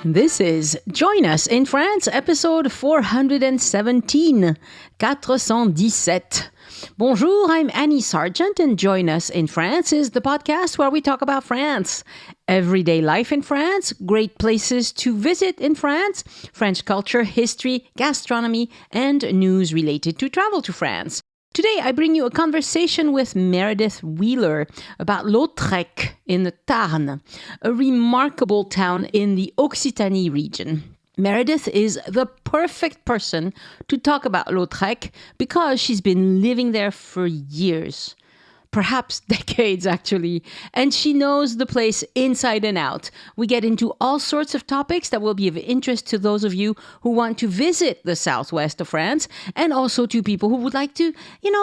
This is Join Us in France, episode 417, 417. Bonjour, I'm Annie Sargent, and Join Us in France is the podcast where we talk about France. Everyday life in France, great places to visit in France, French culture, history, gastronomy, and news related to travel to France. Today, I bring you a conversation with Meredith Wheeler about Lautrec in the Tarn, a remarkable town in the Occitanie region. Meredith is the perfect person to talk about Lautrec because she's been living there for years. Perhaps decades, actually. And she knows the place inside and out. We get into all sorts of topics that will be of interest to those of you who want to visit the southwest of France, and also to people who would like to,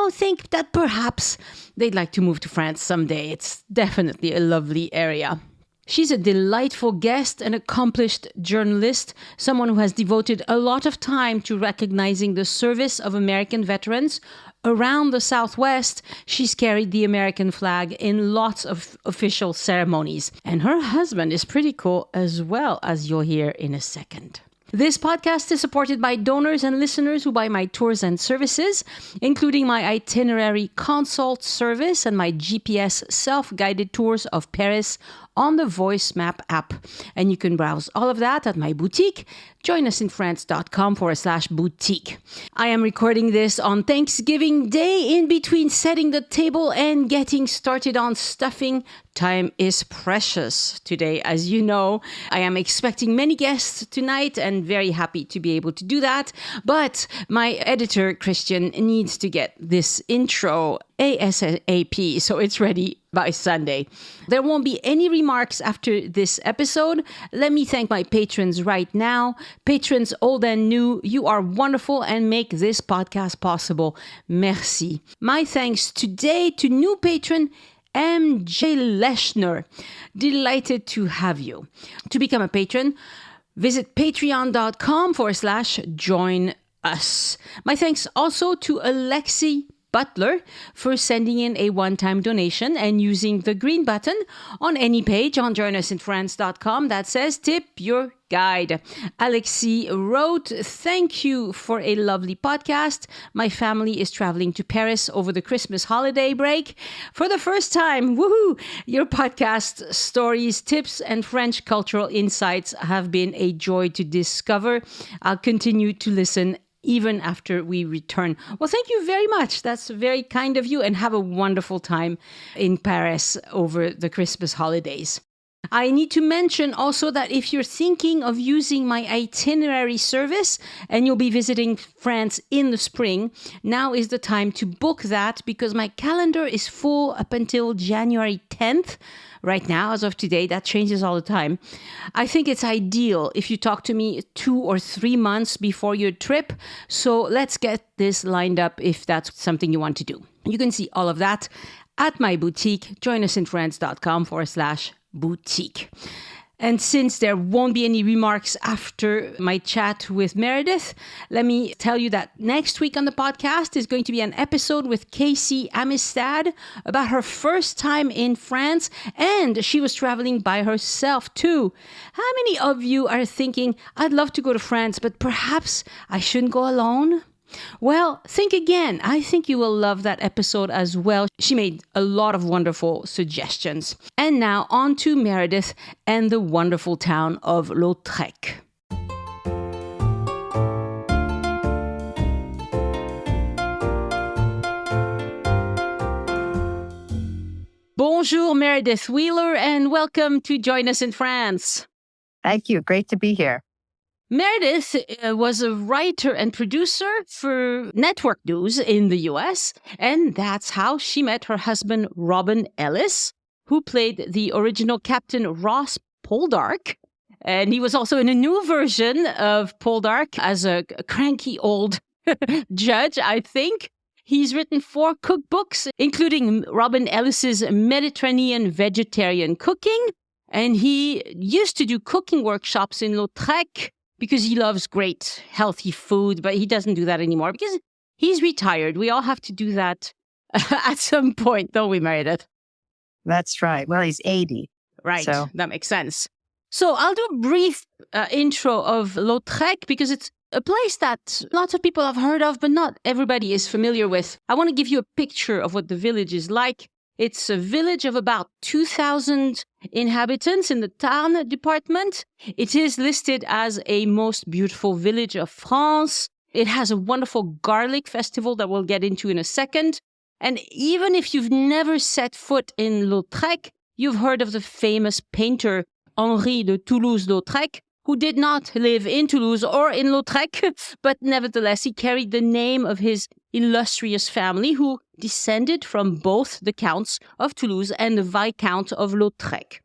think that perhaps they'd like to move to France someday. It's definitely a lovely area. She's a delightful guest, an accomplished journalist, someone who has devoted a lot of time to recognizing the service of American veterans. Around the Southwest, she's carried the American flag in lots of official ceremonies. And her husband is pretty cool as well, as you'll hear in a second. This podcast is supported by donors and listeners who buy my tours and services, including my itinerary consult service and my GPS self-guided tours of Paris on the Voice Map app. And you can browse all of that at my boutique, joinusinfrance.com/boutique. I am recording this on Thanksgiving Day in between setting the table and getting started on stuffing. Time is precious today, as you know. I am expecting many guests tonight and very happy to be able to do that. But my editor, Christian, needs to get this intro ASAP, so it's ready by Sunday. There won't be any remarks after this episode. Let me thank my patrons right now. Patrons old and new, you are wonderful and make this podcast possible. Merci. My thanks today to new patron MJ Leshner. Delighted to have you. To become a patron, visit patreon.com/join us. My thanks also to Alexi Butler for sending in a one-time donation and using the green button on any page on joinusinfrance.com that says tip your guide. Alexi wrote, "Thank you for a lovely podcast. My family is traveling to Paris over the Christmas holiday break for the first time. Woohoo! Your podcast stories, tips, and French cultural insights have been a joy to discover. I'll continue to listen even after we return." Well, thank you very much. That's very kind of you, and have a wonderful time in Paris over the Christmas holidays. I need to mention also that if you're thinking of using my itinerary service and you'll be visiting France in the spring, now is the time to book that because my calendar is full up until January 10th. Right now, as of today, that changes all the time. I think it's ideal if you talk to me 2 or 3 months before your trip. So let's get this lined up if that's something you want to do. You can see all of that at my boutique, joinusinfrance.com/boutique. And since there won't be any remarks after my chat with Meredith, let me tell you that next week on the podcast is going to be an episode with Casey Amistad about her first time in France, and she was traveling by herself too. How many of you are thinking, I'd love to go to France, but perhaps I shouldn't go alone? Well, think again. I think you will love that episode as well. She made a lot of wonderful suggestions. And now on to Meredith and the wonderful town of Lautrec. Bonjour, Meredith Wheeler, and welcome to Join Us in France. Thank you. Great to be here. Meredith was a writer and producer for network news in the US, and that's how she met her husband, Robin Ellis, who played the original Captain Ross Poldark. And he was also in a new version of Poldark as a cranky old judge, I think. He's written 4 cookbooks, including Robin Ellis's Mediterranean Vegetarian Cooking. And he used to do cooking workshops in Lautrec because he loves great, healthy food, but he doesn't do that anymore because he's retired. We all have to do that at some point, don't we, Meredith? That's right. Well, he's 80. Right. So That makes sense. So I'll do a brief intro of Lautrec because it's a place that lots of people have heard of, but not everybody is familiar with. I want to give you a picture of what the village is like. It's a village of about 2,000 inhabitants in the Tarn department. It is listed as a most beautiful village of France. It has a wonderful garlic festival that we'll get into in a second. And even if you've never set foot in Lautrec, you've heard of the famous painter Henri de Toulouse-Lautrec, who did not live in Toulouse or in Lautrec, but nevertheless he carried the name of his illustrious family who descended from both the counts of Toulouse and the Viscount of Lautrec.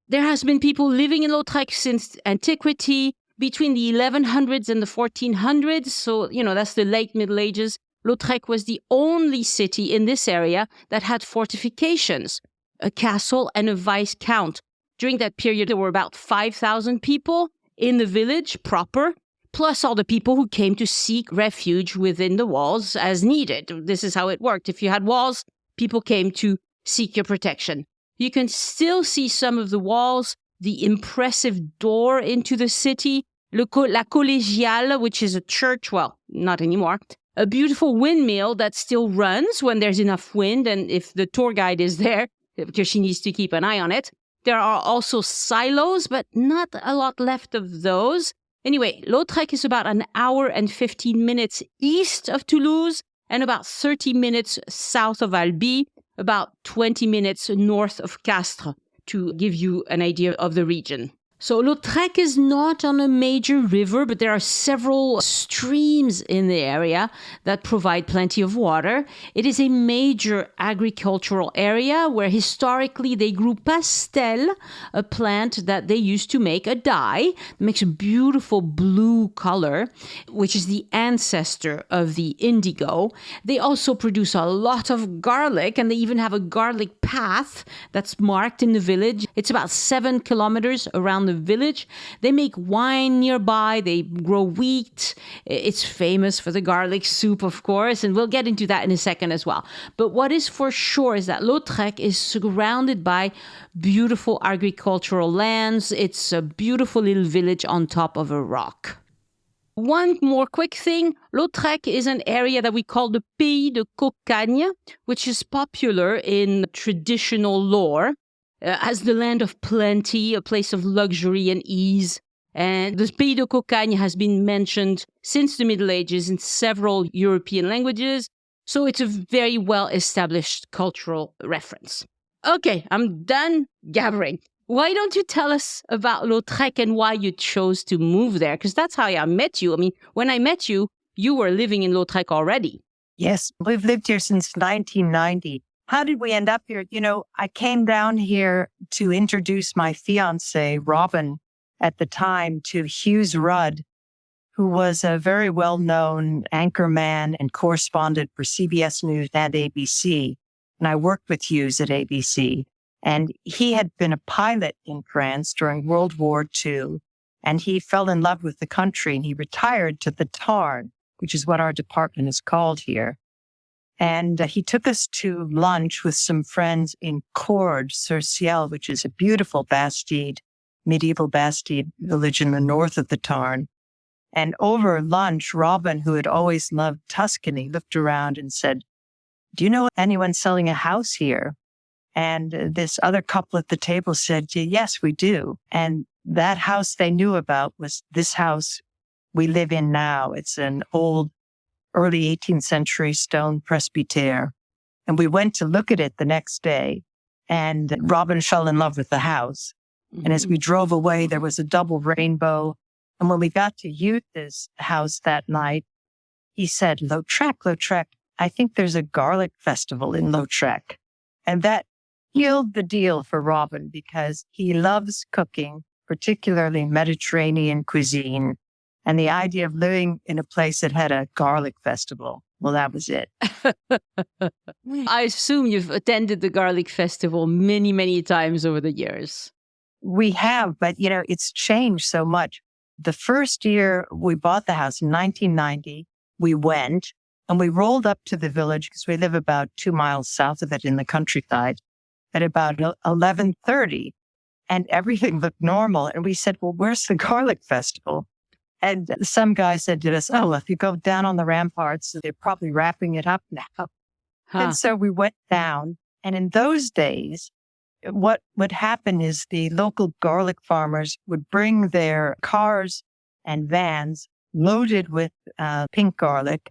There has been people living in Lautrec since antiquity, between the 1100s and the 1400s, so, that's the late Middle Ages. Lautrec was the only city in this area that had fortifications, a castle and a viscount. During that period, there were about 5,000 people in the village proper, plus all the people who came to seek refuge within the walls as needed. This is how it worked. If you had walls, people came to seek your protection. You can still see some of the walls, the impressive door into the city, la Collégiale, which is a church, well, not anymore, a beautiful windmill that still runs when there's enough wind and if the tour guide is there, because she needs to keep an eye on it. There are also silos, but not a lot left of those. Anyway, Lautrec is about an hour and 15 minutes east of Toulouse and about 30 minutes south of Albi, about 20 minutes north of Castres, to give you an idea of the region. So Lautrec is not on a major river, but there are several streams in the area that provide plenty of water. It is a major agricultural area where historically they grew pastel, a plant that they used to make a dye that makes a beautiful blue color, which is the ancestor of the indigo. They also produce a lot of garlic, and they even have a garlic path that's marked in the village. It's about 7 kilometers around the village. They make wine nearby. They grow wheat. It's famous for the garlic soup, of course, and we'll get into that in a second as well. But what is for sure is that Lautrec is surrounded by beautiful agricultural lands. It's a beautiful little village on top of a rock. One more quick thing, Lautrec is an area that we call the Pays de Cocagne, which is popular in traditional lore as the land of plenty, a place of luxury and ease. And the Pays de Cocagne has been mentioned since the Middle Ages in several European languages, so it's a very well-established cultural reference. Okay, I'm done gabbering. Why don't you tell us about Lautrec and why you chose to move there? Because that's how I met you. I mean, when I met you, you were living in Lautrec already. Yes, we've lived here since 1990. How did we end up here? I came down here to introduce my fiancé, Robin, at the time to Hughes Rudd, who was a very well-known anchorman and correspondent for CBS News and ABC. And I worked with Hughes at ABC. And he had been a pilot in France during World War II. And he fell in love with the country and he retired to the Tarn, which is what our department is called here. And he took us to lunch with some friends in Cord-sur-Ciel, which is a beautiful bastide, medieval bastide village in the north of the Tarn. And over lunch, Robin, who had always loved Tuscany, looked around and said, "Do you know anyone selling a house here?" And this other couple at the table said, "Yes, we do." And that house they knew about was this house we live in now. It's an old early 18th century stone presbytere. And we went to look at it the next day, and Robin fell in love with the house. Mm-hmm. And as we drove away, there was a double rainbow. And when we got to Youth's house that night, he said, Lautrec, I think there's a garlic festival in Lautrec." And that sealed the deal for Robin because he loves cooking, particularly Mediterranean cuisine. And the idea of living in a place that had a garlic festival, well, that was it. I assume you've attended the garlic festival many, many times over the years. We have, but, it's changed so much. The first year we bought the house in 1990, we went and we rolled up to the village because we live about 2 miles south of it in the countryside at about 11:30. and everything looked normal. And we said, well, where's the garlic festival? And some guy said to us, oh, if you go down on the ramparts, they're probably wrapping it up now. And so we went down. And in those days, what would happen is the local garlic farmers would bring their cars and vans loaded with pink garlic,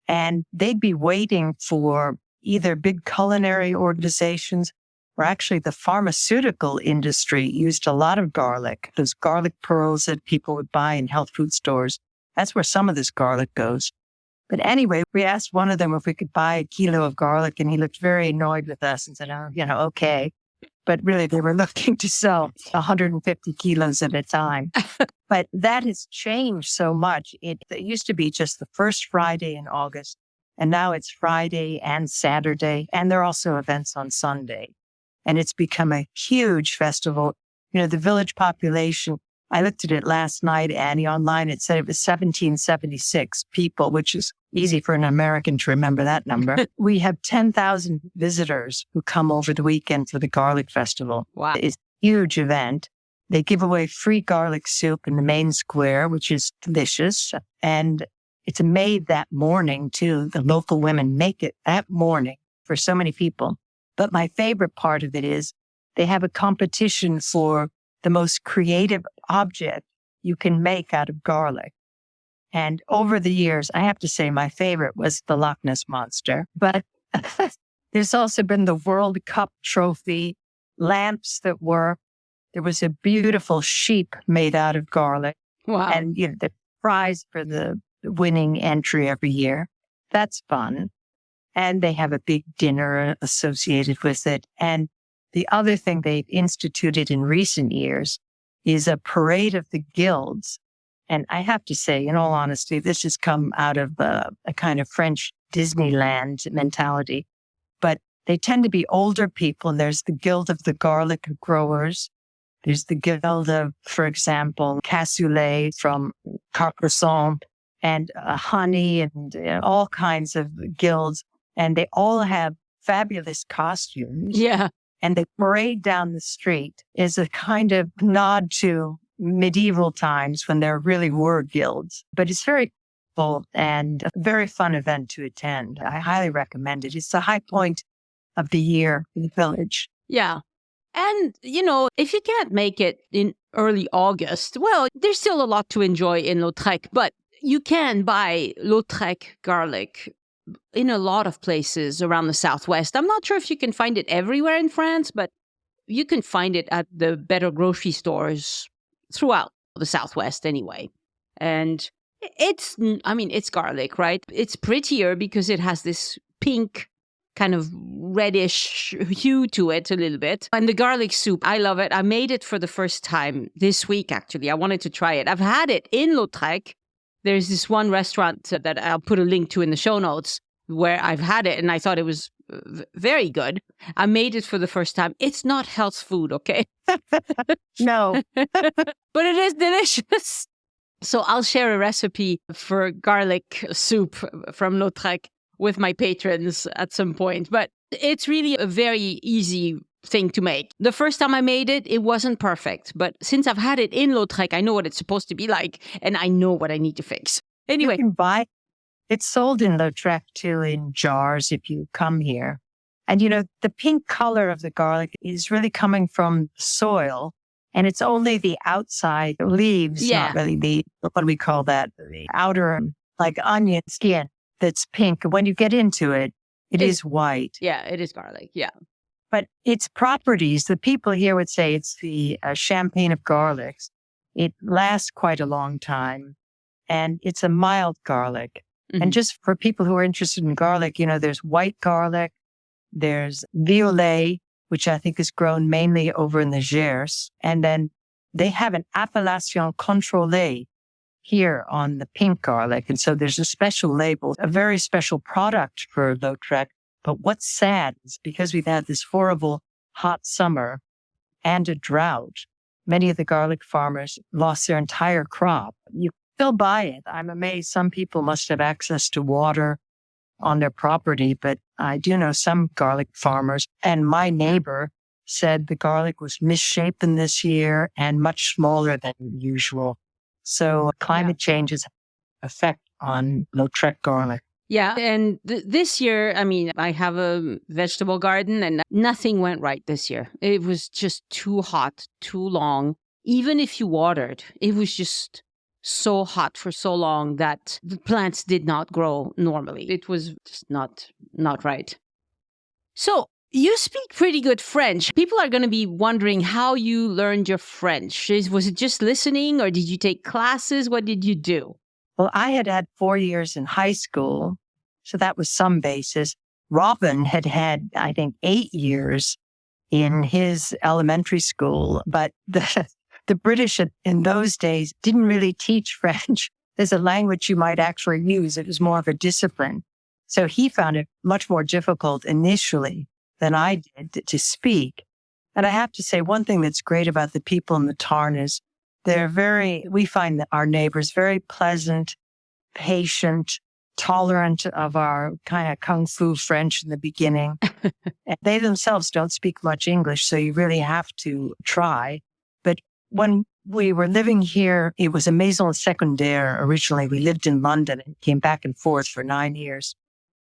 and they'd be waiting for either big culinary organizations or actually the pharmaceutical industry used a lot of garlic. Those garlic pearls that people would buy in health food stores. That's where some of this garlic goes. But anyway, we asked one of them if we could buy a kilo of garlic, and he looked very annoyed with us and said, oh, okay. But really, they were looking to sell 150 kilos at a time. But that has changed so much. It used to be just the first Friday in August, and now it's Friday and Saturday, and there are also events on Sunday. And it's become a huge festival. The village population, I looked at it last night, Annie, online. It said it was 1776 people, which is easy for an American to remember that number. We have 10,000 visitors who come over the weekend for the garlic festival. Wow. It's a huge event. They give away free garlic soup in the main square, which is delicious. And it's made that morning, too. The local women make it that morning for so many people. But my favorite part of it is they have a competition for the most creative object you can make out of garlic. And over the years, I have to say my favorite was the Loch Ness Monster. But there's also been the World Cup trophy, lamps that work. There was a beautiful sheep made out of garlic. Wow. And the prize for the winning entry every year. That's fun. And they have a big dinner associated with it. And the other thing they've instituted in recent years is a parade of the guilds. And I have to say, in all honesty, this has come out of a kind of French Disneyland mentality. But they tend to be older people. And there's the Guild of the Garlic Growers. There's the Guild of, for example, cassoulet from Carcassonne and honey and all kinds of guilds. And they all have fabulous costumes. Yeah. And they parade down the street is a kind of nod to medieval times when there really were guilds. But it's very full and a very fun event to attend. I highly recommend it. It's the high point of the year in the village. Yeah. And, if you can't make it in early August, well, there's still a lot to enjoy in Lautrec, but you can buy Lautrec garlic in a lot of places around the Southwest. I'm not sure if you can find it everywhere in France, but you can find it at the better grocery stores throughout the Southwest anyway. And it's garlic, right? It's prettier because it has this pink kind of reddish hue to it a little bit. And the garlic soup, I love it. I made it for the first time this week, actually. I wanted to try it. I've had it in Lautrec. There's this one restaurant that I'll put a link to in the show notes where I've had it, and I thought it was very good. I made it for the first time. It's not health food, okay? No. But it is delicious. So I'll share a recipe for garlic soup from Lautrec with my patrons at some point. But it's really a very easy thing to make. The first time I made it, it wasn't perfect. But since I've had it in Lautrec, I know what it's supposed to be like, and I know what I need to fix. Anyway. You can buy it's sold in Lautrec too in jars if you come here. And the pink color of the garlic is really coming from soil, and it's only the outside leaves, not really what do we call that? The outer, like onion skin that's pink. When you get into it, it is white. Yeah, it is garlic. Yeah. But its properties, the people here would say it's the champagne of garlics. It lasts quite a long time, and it's a mild garlic. Mm-hmm. And just for people who are interested in garlic, there's white garlic, there's violet, which I think is grown mainly over in the Gers. And then they have an appellation contrôlée here on the pink garlic. And so there's a special label, a very special product for Lautrec. But what's sad is because we've had this horrible hot summer and a drought, many of the garlic farmers lost their entire crop. You still buy it. I'm amazed. Some people must have access to water on their property, but I do know some garlic farmers. And my neighbor said the garlic was misshapen this year and much smaller than usual. So climate change's effect on Lautrec garlic. Yeah. And this year, I mean, I have a vegetable garden and nothing went right this year. It was just too hot, too long. Even if you watered, it was just so hot for so long that the plants did not grow normally. It was just not right. So you speak pretty good French. People are going to be wondering how you learned your French. Was it just listening or did you take classes? What did you do? Well, I had 4 years in high school, so that was some basis. Robin had, I think, 8 years in his elementary school, but the British in those days didn't really teach French as a language you might actually use. It was more of a discipline. So he found it much more difficult initially than I did to speak. And I have to say, one thing that's great about the people in the Tarn is we find that our neighbors very pleasant, patient, tolerant of our kind of kung fu French in the beginning. And they themselves don't speak much English, so you really have to try. But when we were living here, it was a maison secondaire originally. We lived in London and came back and forth for 9 years.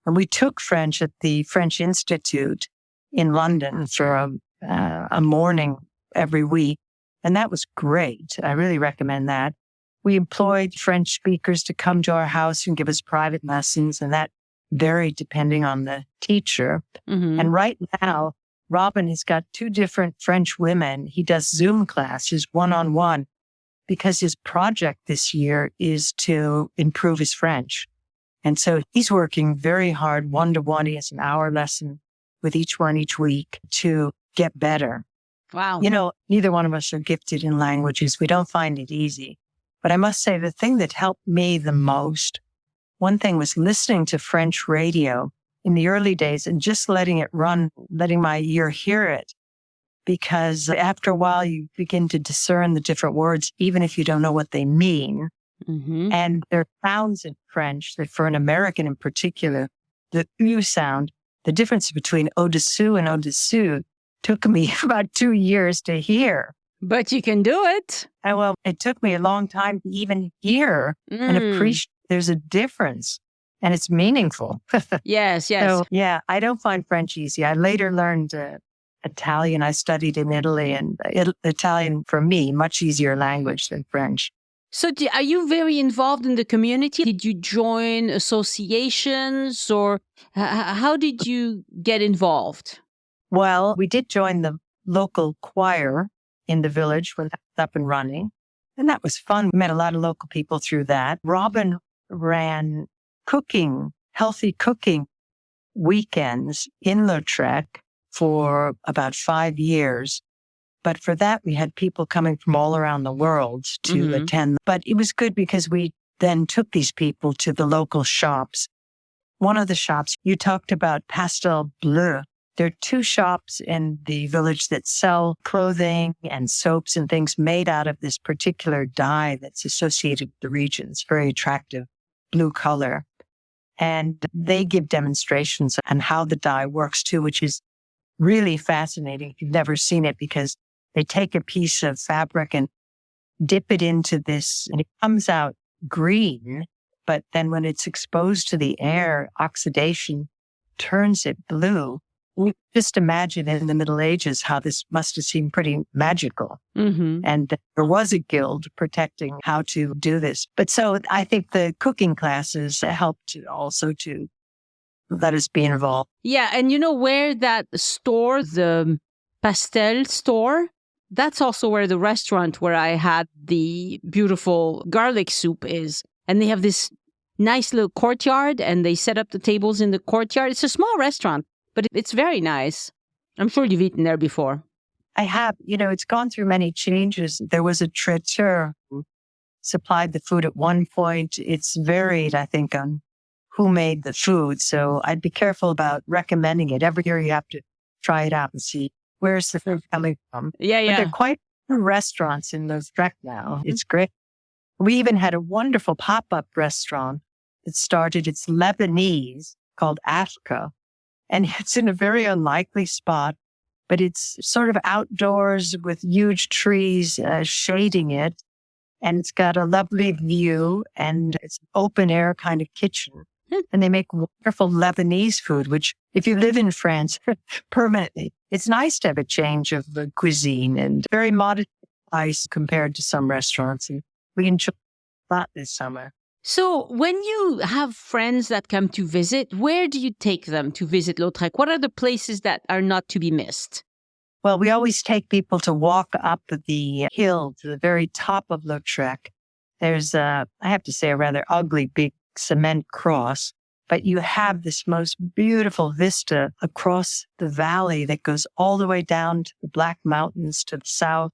And we took French at the French Institute in London for a morning every week. And that was great. I really recommend that. We employed French speakers to come to our house and give us private lessons, and that varied depending on the teacher. Mm-hmm. And right now, Robin has got 2 different French women. He does Zoom classes one-on-one because his project this year is to improve his French. And so he's working very hard, one-to-one. He has an hour lesson with each one each week to get better. Wow. You know, neither one of us are gifted in languages. We don't find it easy. But I must say the thing that helped me the most, one thing was listening to French radio in the early days and just letting it run, letting my ear hear it. Because after a while, you begin to discern the different words, even if you don't know what they mean. Mm-hmm. And there are sounds in French that for an American in particular, the U sound, the difference between au-dessus and au-dessous took me about 2 years to hear. But you can do it. And well, it took me a long time to even hear and appreciate there's a difference and it's meaningful. Yes. So, yeah, I don't find French easy. I later learned Italian. I studied in Italy, and Italian, for me, much easier language than French. So are you very involved in the community? Did you join associations or how did you get involved? Well, we did join the local choir in the village when that was up and running. And that was fun. We met a lot of local people through that. Robin ran healthy cooking weekends in Lautrec for about 5 years. But for that, we had people coming from all around the world to attend. But it was good because we then took these people to the local shops. One of the shops, you talked about Pastel Bleu. There are 2 shops in the village that sell clothing and soaps and things made out of this particular dye that's associated with the region. It's very attractive, blue color. And they give demonstrations on how the dye works too, which is really fascinating if you've never seen it, because they take a piece of fabric and dip it into this, and it comes out green. But then when it's exposed to the air, oxidation turns it blue. Just imagine in the Middle Ages how this must have seemed pretty magical. Mm-hmm. And there was a guild protecting how to do this. But so I think the cooking classes helped also to let us be involved. Yeah. And you know where that store, the Pastel store, that's also where the restaurant where I had the beautiful garlic soup is. And they have this nice little courtyard and they set up the tables in the courtyard. It's a small restaurant, but it's very nice. I'm sure you've eaten there before. I have. You know, it's gone through many changes. There was a traiteur who supplied the food at one point. It's varied, I think, on who made the food. So I'd be careful about recommending it. Every year you have to try it out and see where's the food coming from. Yeah. But there are quite a few restaurants in Lautrec now. It's great. We even had a wonderful pop-up restaurant that started. It's Lebanese, called Ashka. And it's in a very unlikely spot. but it's sort of outdoors with huge trees shading it. And it's got a lovely view, and it's an open air kind of kitchen. And they make wonderful Lebanese food, which if you live in France permanently, it's nice to have a change of the cuisine and very modest price compared to some restaurants. And we enjoy that this summer. So when you have friends that come to visit, where do you take them to visit Lautrec? What are the places that are not to be missed? Well, we always take people to walk up the hill to the very top of Lautrec. There's I have to say, a rather ugly big cement cross, but you have this most beautiful vista across the valley that goes all the way down to the Black Mountains to the south,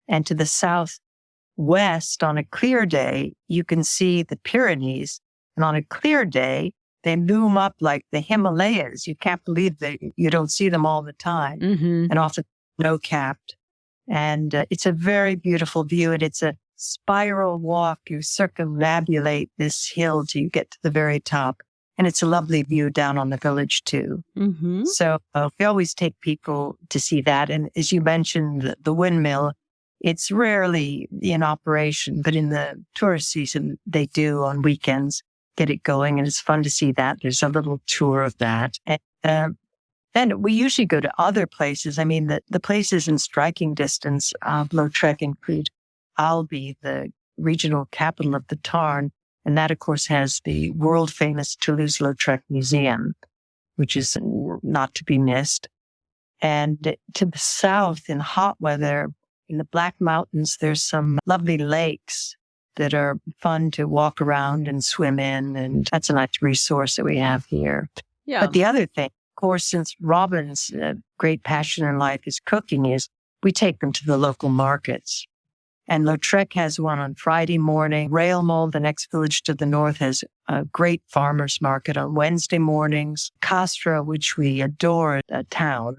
and to the southwest. On a clear day, you can see the Pyrenees, and on a clear day, they loom up like the Himalayas. You can't believe you don't see them all the time, and often snow-capped. And it's a very beautiful view, and it's a spiral walk. You circumambulate this hill till you get to the very top. And it's a lovely view down on the village, too. So we always take people to see that. And as you mentioned, the windmill, it's rarely in operation, but in the tourist season, they do on weekends get it going. And it's fun to see that. There's a little tour of that. And then we usually go to other places. I mean, the places in striking distance of Lautrec include Albi, the regional capital of the Tarn. And that, of course, has the world-famous Toulouse-Lautrec Museum, which is not to be missed. And to the south, in hot weather, in the Black Mountains, there's some lovely lakes that are fun to walk around and swim in. And that's a nice resource that we have here. Yeah. But the other thing, of course, since Robin's great passion in life is cooking, is we take them to the local markets. And Lautrec has one on Friday morning. Railmol, the next village to the north, has a great farmer's market on Wednesday mornings. Castres, which we adore, a town,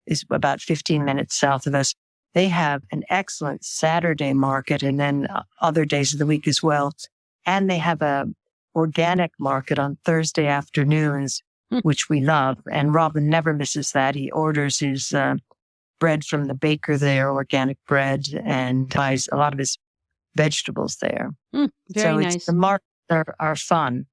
is about 15 minutes south of us. They have an excellent Saturday market, and then other days of the week as well. And they have a organic market on Thursday afternoons, which we love. And Robin never misses that. He orders his bread from the baker there, organic bread, and buys a lot of his vegetables there. Very nice. The markets are fun.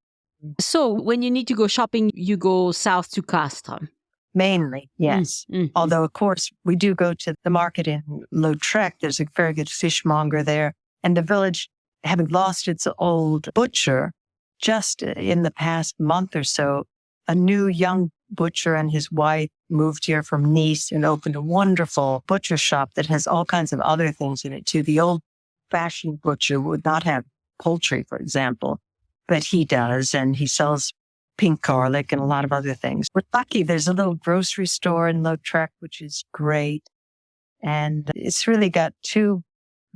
So when you need to go shopping, you go south to Castres. Mainly, yes. Although, of course, we do go to the market in Lautrec. There's a very good fishmonger there. And the village, having lost its old butcher, just in the past month or so, a new young butcher and his wife moved here from Nice and opened a wonderful butcher shop that has all kinds of other things in it, too. The old-fashioned butcher would not have poultry, for example, but he does, and he sells pink garlic and a lot of other things. We're lucky. There's a little grocery store in Lautrec, which is great. And it's really got two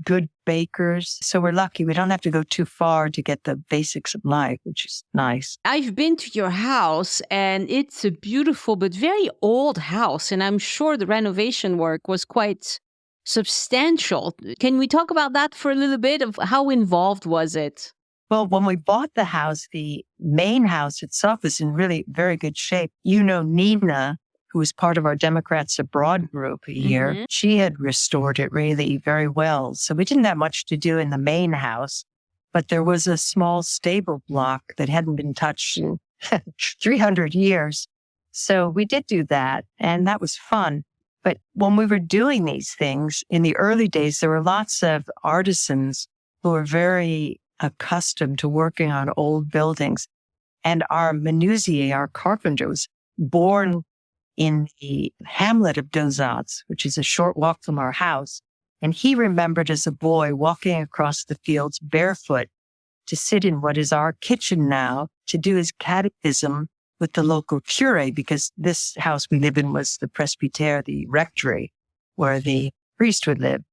good bakers. So we're lucky. We don't have to go too far to get the basics of life, which is nice. I've been to your house, and it's a beautiful but very old house. And I'm sure the renovation work was quite substantial. Can we talk about that for a little bit? Of how involved was it? Well, when we bought the house, the main house itself was in really very good shape. You know, Nina, who was part of our Democrats Abroad group here, she had restored it really very well. So we didn't have much to do in the main house, but there was a small stable block that hadn't been touched in 300 years. So we did do that, and that was fun. But when we were doing these things in the early days, there were lots of artisans who were very accustomed to working on old buildings. And our menuisier, our carpenter, was born in the hamlet of Dozats, which is a short walk from our house. And he remembered as a boy walking across the fields barefoot to sit in what is our kitchen now to do his catechism with the local curé, because this house we live in was the presbytère, the rectory, where the priest would live.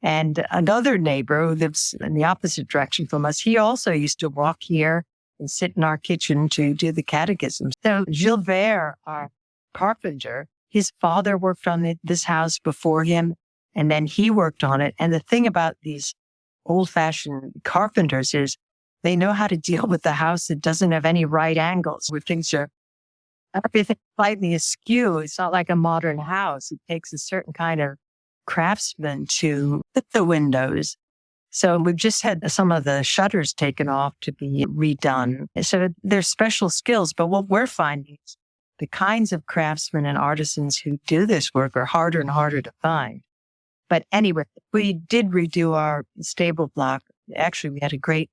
And another neighbor who lives in the opposite direction from us, he also used to walk here and sit in our kitchen to do the catechism. So Gilbert, our carpenter, his father worked on this house before him, and then he worked on it. And the thing about these old-fashioned carpenters is they know how to deal with the house that doesn't have any right angles, where things are everything slightly askew. It's not like a modern house. It takes a certain kind of craftsman to fit the windows. So we've just had some of the shutters taken off to be redone. So there's special skills. But what we're finding is the kinds of craftsmen and artisans who do this work are harder and harder to find. But anyway, we did redo our stable block. Actually, we had a great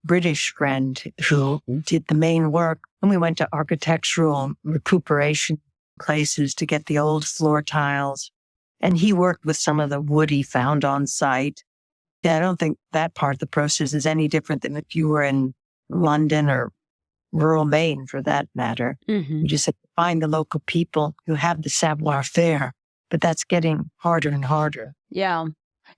British friend who did the main work. And we went to architectural recuperation places to get the old floor tiles. And he worked with some of the wood he found on site. Yeah, I don't think that part of the process is any different than if you were in London or rural Maine, for that matter. You just have to find the local people who have the savoir-faire. But that's getting harder and harder. Yeah.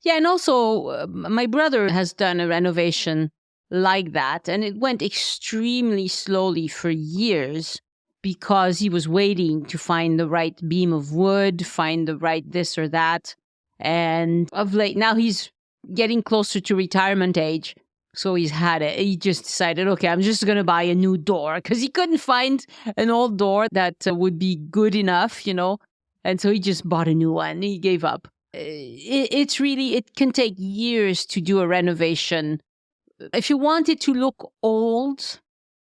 Yeah, and also my brother has done a renovation like that, and it went extremely slowly for years because he was waiting to find the right beam of wood, find the right this or that. And of late, now he's getting closer to retirement age. So he just decided, okay, I'm just going to buy a new door because he couldn't find an old door that would be good enough, And so he just bought a new one. He gave up. It can take years to do a renovation. If you want it to look old,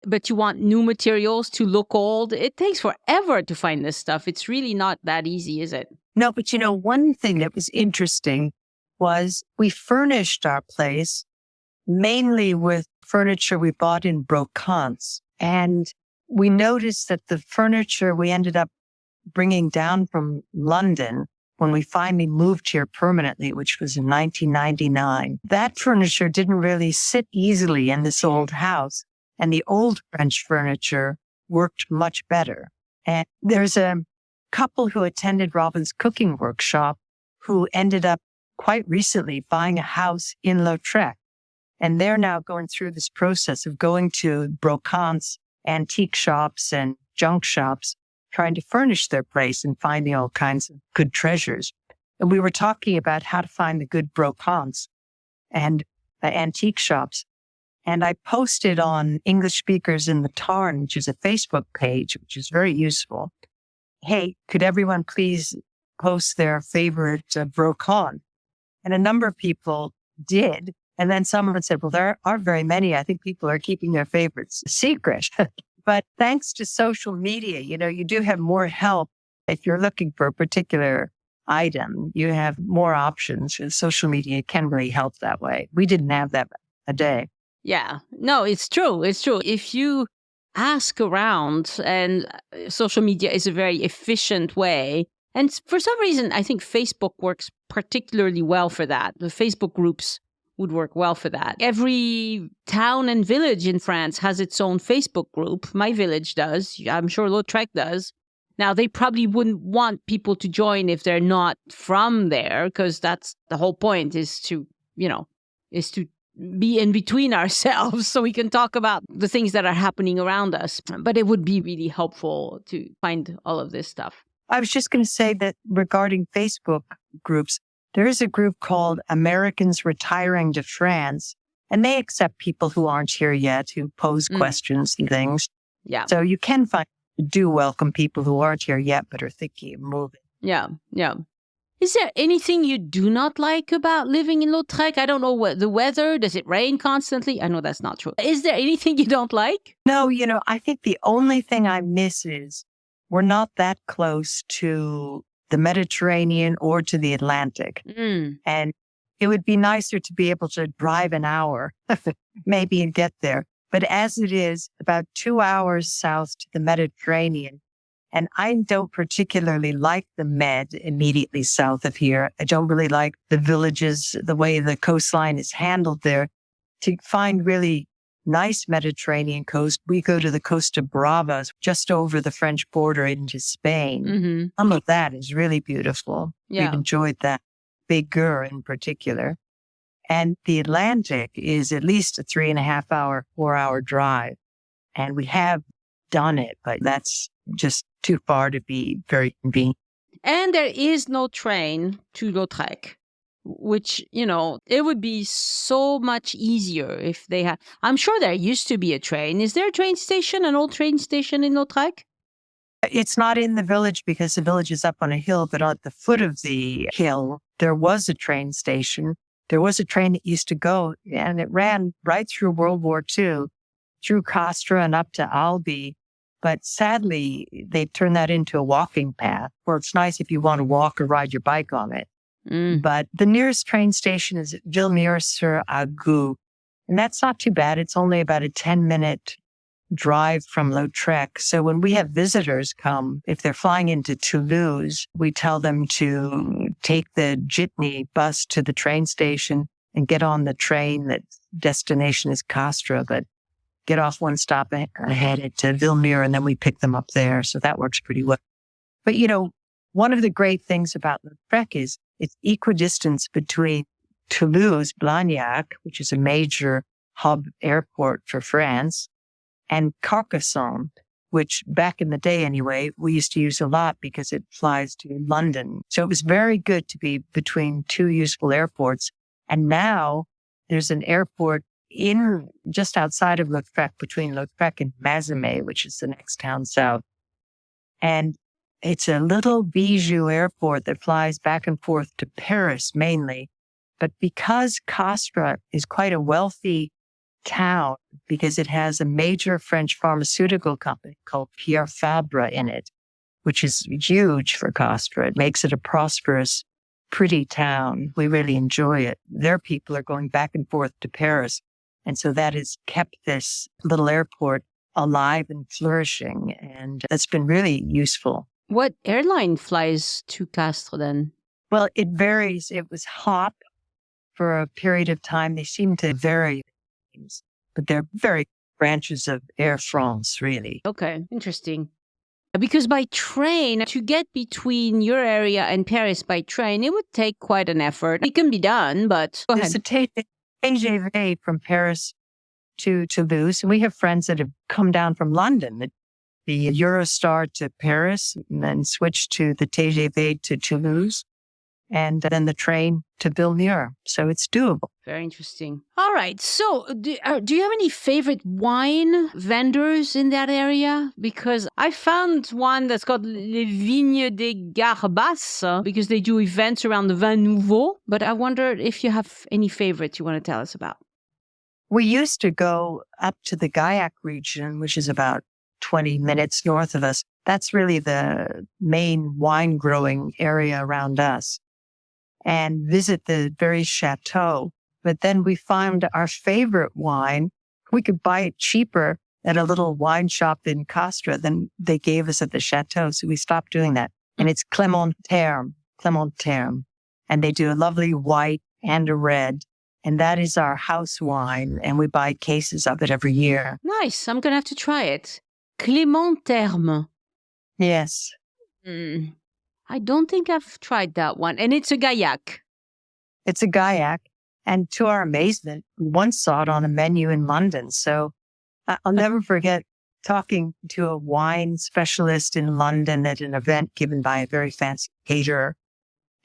but you want new materials to look old, it takes forever to find this stuff. It's really not that easy, is it? No, but one thing that was interesting was we furnished our place mainly with furniture we bought in brocants. And we noticed that the furniture we ended up bringing down from London when we finally moved here permanently, which was in 1999, that furniture didn't really sit easily in this old house. And the old French furniture worked much better. And there's a couple who attended Robin's cooking workshop who ended up quite recently buying a house in Lautrec. And they're now going through this process of going to brocants, antique shops, and junk shops, trying to furnish their place and finding all kinds of good treasures. And we were talking about how to find the good brocants and antique shops. And I posted on English Speakers in the Tarn, which is a Facebook page, which is very useful. Hey, could everyone please post their favorite brocant? And a number of people did. And then someone said, well, there aren't very many. I think people are keeping their favorites secret. But thanks to social media, you do have more help. If you're looking for a particular item, you have more options. And social media can really help that way. We didn't have that a day. Yeah, no, it's true. It's true. If you ask around, and social media is a very efficient way. And for some reason, I think Facebook works particularly well for that. The Facebook groups would work well for that. Every town and village in France has its own Facebook group. My village does. I'm sure Lautrec does. Now, they probably wouldn't want people to join if they're not from there, because that's the whole point, is to be in between ourselves so we can talk about the things that are happening around us. But it would be really helpful to find all of this stuff. I was just going to say that regarding Facebook groups, there is a group called Americans Retiring to France, and they accept people who aren't here yet, who pose questions and things. Yeah. So you can do welcome people who aren't here yet, but are thinking of moving. Yeah, yeah. Is there anything you do not like about living in Lautrec? I don't know what the weather. Does it rain constantly? I know that's not true. Is there anything you don't like? No, I think the only thing I miss is we're not that close to the Mediterranean or to the Atlantic. And it would be nicer to be able to drive an hour, maybe, and get there. But as it is, about 2 hours south to the Mediterranean. And I don't particularly like the Med immediately south of here. I don't really like the villages, the way the coastline is handled there. To find really nice Mediterranean coast, we go to the Costa Brava, just over the French border into Spain. Some of that is really beautiful. Yeah. We've enjoyed that. Bigger in particular. And the Atlantic is at least a 3.5 hour, 4 hour drive. And we have done it, but that's just too far to be very convenient. And there is no train to Lautrec, which, it would be so much easier if they had. I'm sure there used to be a train. Is there a train station, an old train station in Lautrec? It's not in the village because the village is up on a hill, but at the foot of the hill, there was a train station. There was a train that used to go, and it ran right through World War II, through Castres and up to Albi. But sadly, they've turned that into a walking path where it's nice if you want to walk or ride your bike on it. But the nearest train station is at Villemure-sur-Agout. And that's not too bad. It's only about a 10-minute drive from Lautrec. So when we have visitors come, if they're flying into Toulouse, we tell them to take the jitney bus to the train station and get on the train. That destination is Castres, but get off one stop ahead at Villemure, and then we pick them up there. So that works pretty well. But, one of the great things about Lautrec is it's equidistance between Toulouse, Blagnac, which is a major hub airport for France, and Carcassonne, which back in the day anyway, we used to use a lot because it flies to London. So it was very good to be between two useful airports. And now there's an airport in just outside of Lautrec, between Lautrec and Mazamet, which is the next town south. And it's a little bijou airport that flies back and forth to Paris mainly. But because Castres is quite a wealthy town, because it has a major French pharmaceutical company called Pierre Fabre in it, which is huge for Castres. It makes it a prosperous, pretty town. We really enjoy it. Their people are going back and forth to Paris. And so that has kept this little airport alive and flourishing. And that's been really useful. What airline flies to Castres then? Well, it varies. It was HOP for a period of time. They seem to vary, but they're very branches of Air France, really. Okay, interesting. Because by train, to get between your area and Paris by train, it would take quite an effort. It can be done, but go ahead. There's a TGV from Paris to Toulouse. And we have friends that have come down from London, the Eurostar to Paris, and then switched to the TGV to Toulouse, and then the train to Villemure. So it's doable. Very interesting. All right. So do you have any favorite wine vendors in that area? Because I found one that's called Les Vignes des Garbasses because they do events around the Vin Nouveau. But I wonder if you have any favorites you want to tell us about. We used to go up to the Gaillac region, which is about 20 minutes north of us. That's really the main wine growing area around us, and visit the various chateaux. But then we found our favorite wine. We could buy it cheaper at a little wine shop in Castres than they gave us at the chateau. So we stopped doing that. And it's Clément Terme. And they do a lovely white and a red. And that is our house wine. And we buy cases of it every year. Nice. I'm going to have to try it. Clément Terme. Yes. I don't think I've tried that one. And it's a Gaillac. It's a Gaillac. And to our amazement, we once saw it on a menu in London. So I'll never forget talking to a wine specialist in London at an event given by a very fancy caterer.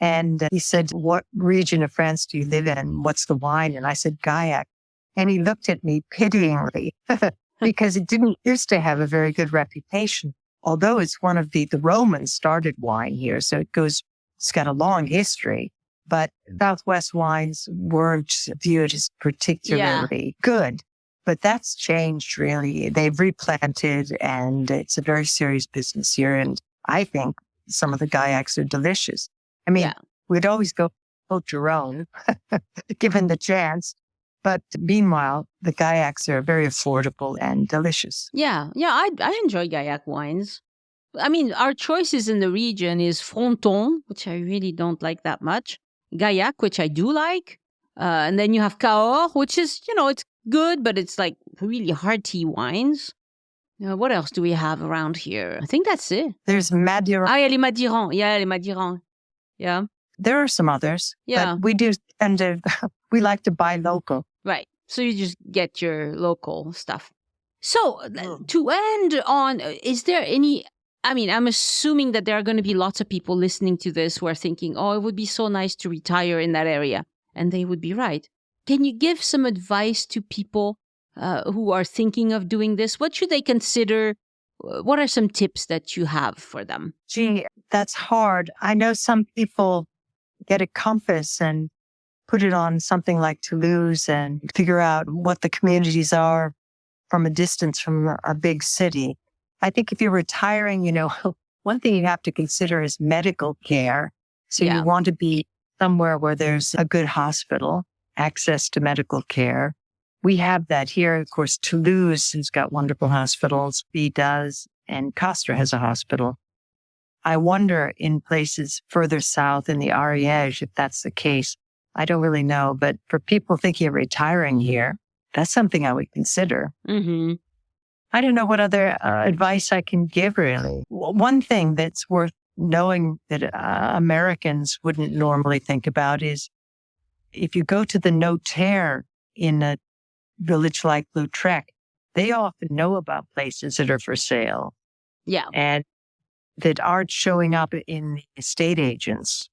And he said, "What region of France do you live in? What's the wine?" And I said, "Gaillac." And he looked at me pityingly because it didn't used to have a very good reputation. Although it's one of the Romans started wine here. So it's got a long history, but Southwest wines weren't viewed as particularly good. But that's changed really. They've replanted and it's a very serious business here. And I think some of the Gaillacs are delicious. I mean, we'd always go Haute-Garonne given the chance. But meanwhile, the Gaillacs are very affordable and delicious. Yeah, I enjoy Gaillac wines. I mean, our choices in the region is Fronton, which I really don't like that much. Gaillac, which I do like. And then you have Cahors, which is, it's good, but it's like really hearty wines. What else do we have around here? I think that's it. There's Madiran. Ah, les Madirans. Yeah, les Madirans. Yeah. There are some others. Yeah. But we do tend to, we like to buy local. Right. So you just get your local stuff. So to end on, is there any, I'm assuming that there are going to be lots of people listening to this who are thinking, oh, it would be so nice to retire in that area. And they would be right. Can you give some advice to people who are thinking of doing this? What should they consider what are some tips that you have for them? Gee, that's hard. I know some people get a compass and put it on something like Toulouse and figure out what the communities are from a distance from a big city. I think if you're retiring, one thing you have to consider is medical care. So you want to be somewhere where there's a good hospital, access to medical care. We have that here. Of course, Toulouse has got wonderful hospitals. B does, and Castres has a hospital. I wonder in places further south in the Ariège, if that's the case. I don't really know. But for people thinking of retiring here, that's something I would consider. Mm-hmm. I don't know what other advice I can give, really. One thing that's worth knowing that Americans wouldn't normally think about is if you go to the notaire in a village like Lautrec, they often know about places that are for sale. Yeah. And that aren't showing up in the estate agents.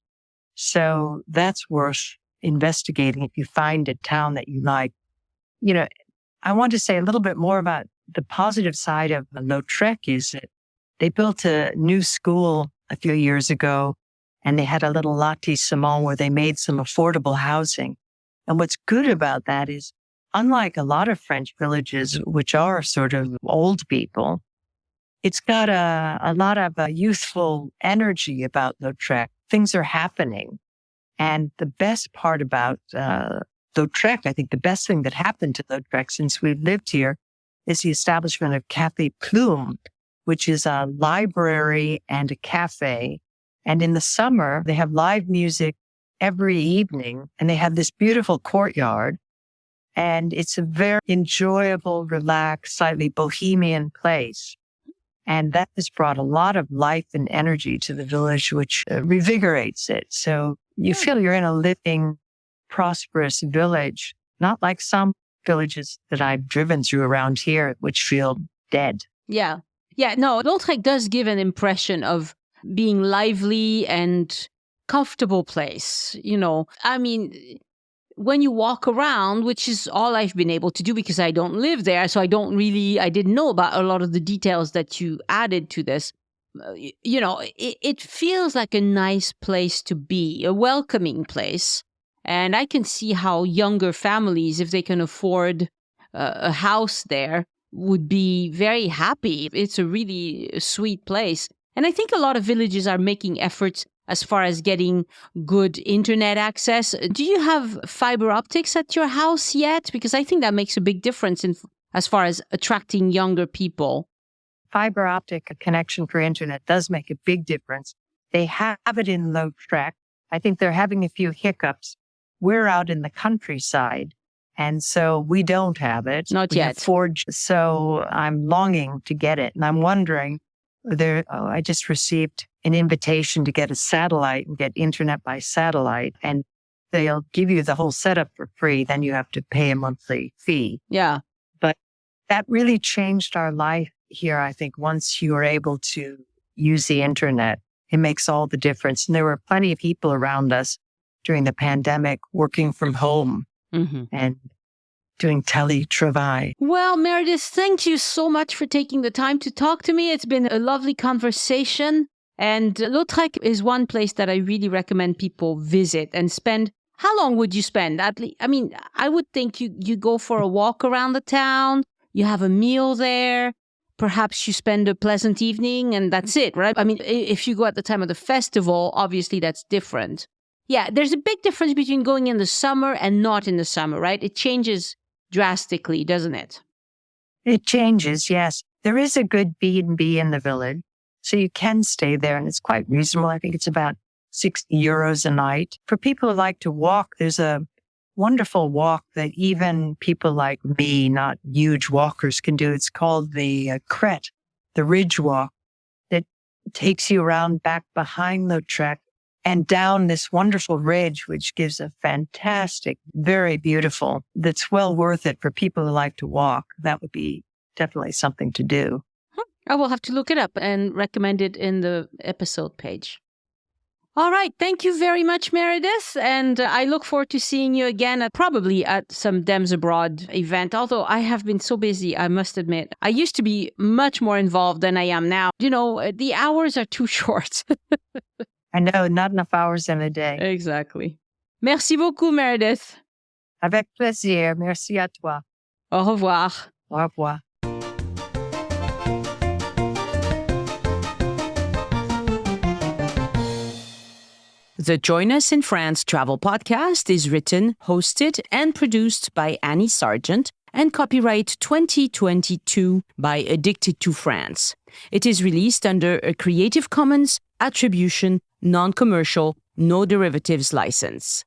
So that's worth investigating if you find a town that you like. I want to say a little bit more about the positive side of Lautrec is that they built a new school a few years ago, and they had a little lotissement where they made some affordable housing. And what's good about that is, unlike a lot of French villages, which are sort of old people, it's got a lot of youthful energy about Lautrec. Things are happening. And the best part about Lautrec, I think the best thing that happened to Lautrec since we've lived here is the establishment of Café Plume, which is a library and a cafe. And in the summer, they have live music every evening, and they have this beautiful courtyard. And it's a very enjoyable, relaxed, slightly bohemian place. And that has brought a lot of life and energy to the village, which revigorates it. So you feel you're in a living, prosperous village, not like some villages that I've driven through around here, which feel dead. Yeah. Yeah. No, Lautrec does give an impression of being lively and comfortable place. When you walk around, which is all I've been able to do because I don't live there, so I didn't know about a lot of the details that you added to this. It feels like a nice place to be, a welcoming place. And I can see how younger families, if they can afford a house there, would be very happy. It's a really sweet place. And I think a lot of villages are making efforts as far as getting good internet access. Do you have fiber optics at your house yet? Because I think that makes a big difference as far as attracting younger people. Fiber optic connection for internet does make a big difference. They have it in Lautrec. I think they're having a few hiccups. We're out in the countryside, and so we don't have it. Not yet. So I'm longing to get it. And I'm wondering, I just received an invitation to get a satellite and get internet by satellite, and they'll give you the whole setup for free. Then you have to pay a monthly fee. Yeah. But that really changed our life here. I think once you are able to use the internet, it makes all the difference. And there were plenty of people around us during the pandemic working from home and doing teletravail. Well, Meredith, thank you so much for taking the time to talk to me. It's been a lovely conversation. And Lautrec is one place that I really recommend people visit and spend. How long would you spend? I would think you go for a walk around the town, you have a meal there, perhaps you spend a pleasant evening, and that's it, right? If you go at the time of the festival, obviously that's different. Yeah, there's a big difference between going in the summer and not in the summer, right? It changes drastically, doesn't it? It changes, yes. There is a good B&B in the village, so you can stay there, and it's quite reasonable. I think it's about 60 euros a night. For people who like to walk, there's a wonderful walk that even people like me, not huge walkers, can do. It's called the Crête, the Ridge Walk, that takes you around back behind Lautrec and down this wonderful ridge, which gives a fantastic, very beautiful, that's well worth it for people who like to walk. That would be definitely something to do. I will have to look it up and recommend it in the episode page. All right. Thank you very much, Meredith. And I look forward to seeing you again, probably at some Dems Abroad event. Although I have been so busy, I must admit. I used to be much more involved than I am now. The hours are too short. I know, not enough hours in a day. Exactly. Merci beaucoup, Meredith. Avec plaisir. Merci à toi. Au revoir. Au revoir. The Join Us in France travel podcast is written, hosted, and produced by Annie Sargent and copyright 2022 by Addicted to France. It is released under a Creative Commons Attribution, Non-Commercial, No Derivatives license.